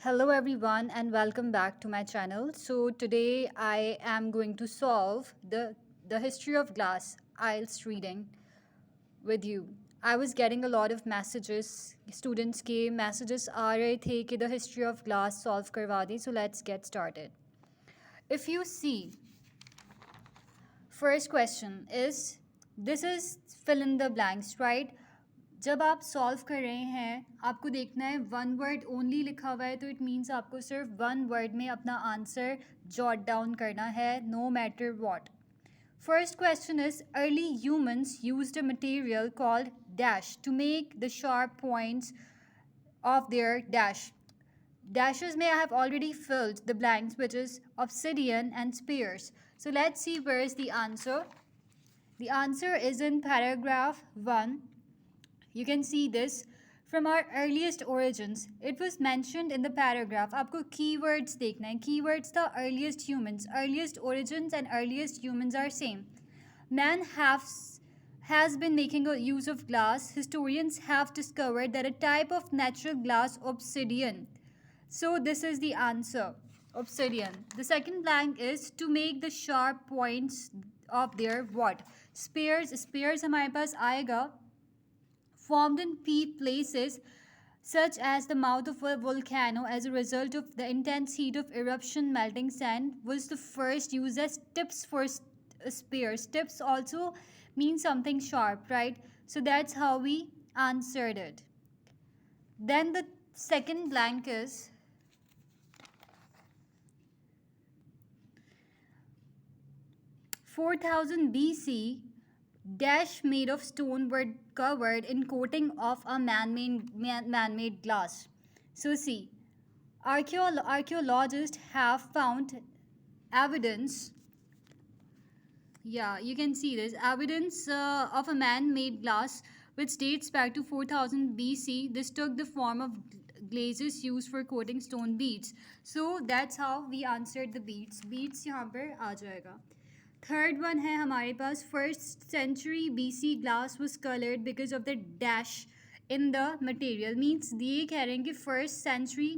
Hello everyone and welcome back to my channel. So today I am going to solve the history of glass IELTS reading with you. I was getting a lot of messages, students के messages आ रहे थे कि the history of glass solve करवा दें. So let's get started. If you see, first question is, this is fill in the blanks, right? जब आप solve कर रहे हैं आपको देखना है वन वर्ड ओनली लिखा हुआ है तो इट मीन्स आपको सिर्फ वन वर्ड में अपना आंसर जॉट डाउन करना है no matter what. First question is, early humans used a material called dash to make the sharp points of their dash. Dashes may I have already filled the blanks, which is obsidian and spears. So let's see where is the answer. The answer is in paragraph 1. You can see this. From our earliest origins, it was mentioned in the paragraph. आपको keywords देखना है. Keywords the earliest humans. Earliest origins and earliest humans are same. Man has been making a use of glass. Historians have discovered that a type of natural glass, obsidian. So this is the answer. Obsidian. The second blank is to make the sharp points of their what? Spears. Spears हमारे पास आएगा. Formed in peat places such as the mouth of a volcano as a result of the intense heat of eruption, melting sand was the first used as tips for spears. Tips also mean something sharp, right? So that's how we answered it. Then the second blank is 4000 BC. Dash made of stone were covered in coating of a man-made glass. So see, archaeologists have found evidence. Yeah, you can see this evidence of a man-made glass which dates back to 4000 BC. This took the form of glazes used for coating stone beads. So that's how we answered the beads. Beads यहाँ पर आ जाएगा. Third one है हमारे पास first century BC glass was colored because of the dash in the material. Means ये कह रहे हैं कि फर्स्ट सेंचुरी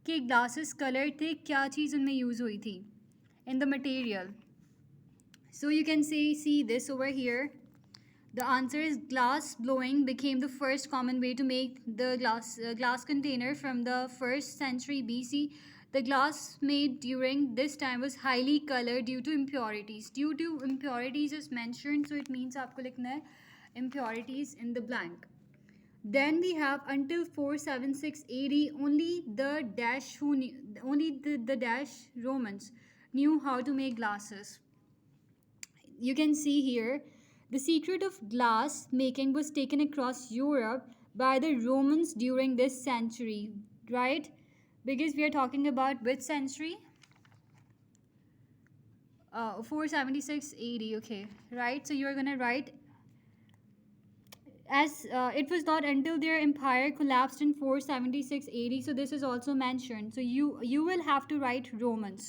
के ग्लासेस कलर्ड थे. क्या चीज़ उनमें यूज़ हुई थी? In the material. So you can see this over here. The answer is glass blowing became the first common way to make the glass container from the first century BC. The glass made during this time was highly colored due to impurities. Due to impurities is mentioned, so it means आपको लिखना है impurities in the blank. Then we have until 476 AD, only the dash Romans knew how to make glasses. You can see here, the secret of glass making was taken across Europe by the Romans during this century, right? Because we are talking about which century? 476 AD, okay, right? So you're gonna write as it was not until their empire collapsed in 476 AD. So this is also mentioned. So you will have to write Romans.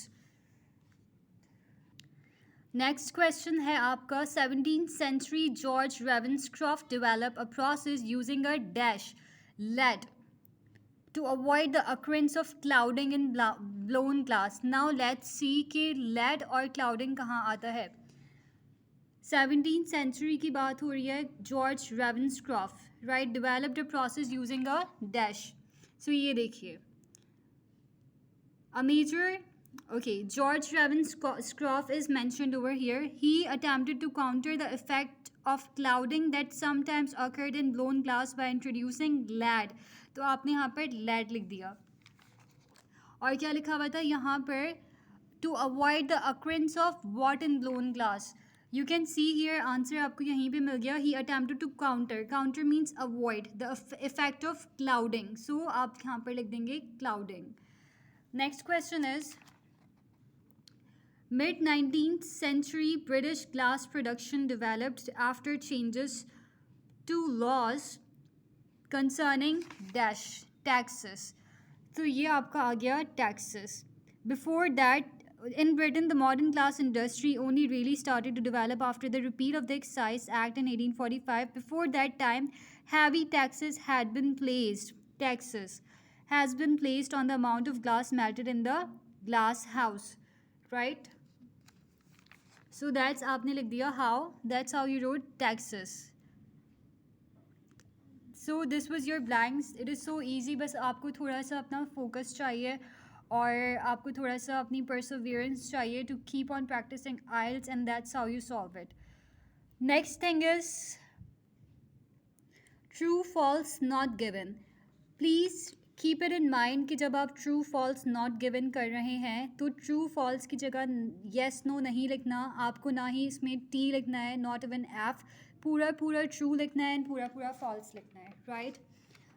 Next question है आपका 17th century George Ravenscroft developed a process using a dash lead to avoid the occurrence of clouding in blown glass. Now let's see कि lead और clouding कहाँ आता है. 17th century की बात हो रही है. George Ravenscroft, right, developed a process using a dash. So ये देखिए, a major. Okay, George Ravenscroft is mentioned over here. He attempted to counter the effect of clouding that sometimes occurred in blown glass by introducing lead. तो आपने यहाँ पर lead लिख दिया. और क्या लिखा हुआ था यहाँ पर? To avoid the occurrence of what in blown glass. You can see here answer आपको यहीं पे मिल गया. He attempted to counter. Counter means avoid the effect of clouding. So आप यहाँ पर लिख देंगे clouding. Next question is, mid-19th century British glass production developed after changes to laws concerning dash taxes. तो ये आपका आ गया taxes. Before that, in Britain, the modern glass industry only really started to develop after the repeal of the Excise Act in 1845. Before that time, heavy taxes had been placed. Taxes has been placed on the amount of glass melted in the glass house, right? So that's आपने लिख दिया how. That's how you wrote taxes. So this was your blanks. It is so easy. बस आपको थोड़ा सा अपना focus चाहिए और आपको थोड़ा सा अपनी perseverance चाहिए to keep on practicing IELTS, and that's how you solve it. Next thing is true false not given. Please keep it in mind कि जब आप ट्रू फॉल्स नॉट गिवन कर रहे हैं तो ट्रू फॉल्स की जगह येस नो नहीं लिखना, आपको ना ही इसमें टी लिखना है, नॉट इवन एफ, पूरा पूरा ट्रू लिखना है, पूरा पूरा फॉल्स लिखना है, right?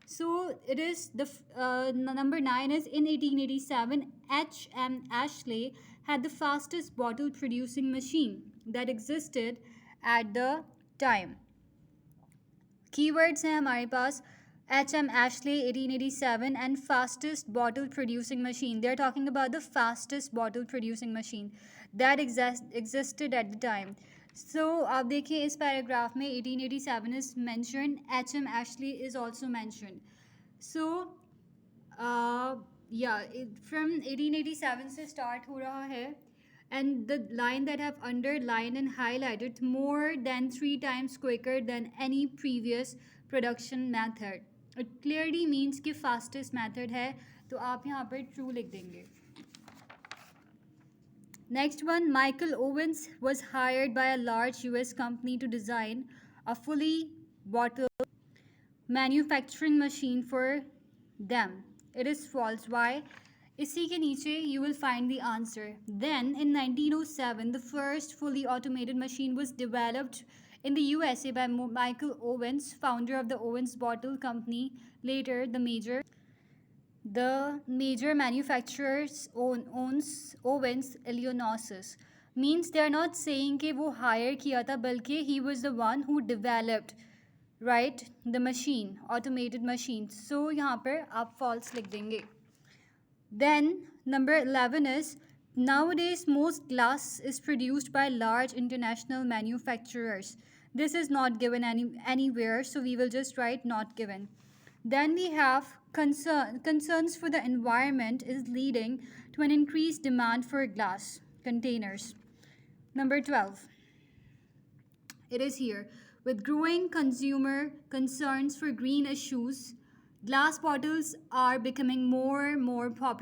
So it is number 9 is in 1887 H.M. Ashley had the fastest bottle producing machine that existed at the time. Keywords हैं हमारे पास H.M. Ashley 1887 and fastest bottle producing machine. They are talking about the fastest bottle producing machine that existed at the time. So आप देखिए इस paragraph में 1887 is mentioned, H.M. Ashley is also mentioned. So from 1887 से start हो रहा है, and the line that have underlined and highlighted more than 3 times quicker than any previous production method. It clearly means कि fastest method है, तो आप यहाँ पर true लिख देंगे. Next one, Michael Owens was hired by a large US company to design a fully bottle manufacturing machine for them. It is false. Why? इसी के नीचे you will find the answer. Then in 1907 the first fully automated machine was developed in the USA by Michael Owens, founder of the Owens Bottle Company. Later the major manufacturers owns Owens Illinois. Means they are not saying कि वो hire किया था, बल्कि he was the one who developed, right, the machine, automated machine. So यहाँ पर आप false लिख देंगे. Then number 11 is nowadays most glass is produced by large international manufacturers. This is not given anywhere, so we will just write not given. Then we have concerns for the environment is leading to an increased demand for glass containers. Number 12. It is here. With growing consumer concerns for green issues, glass bottles are becoming more and more popular.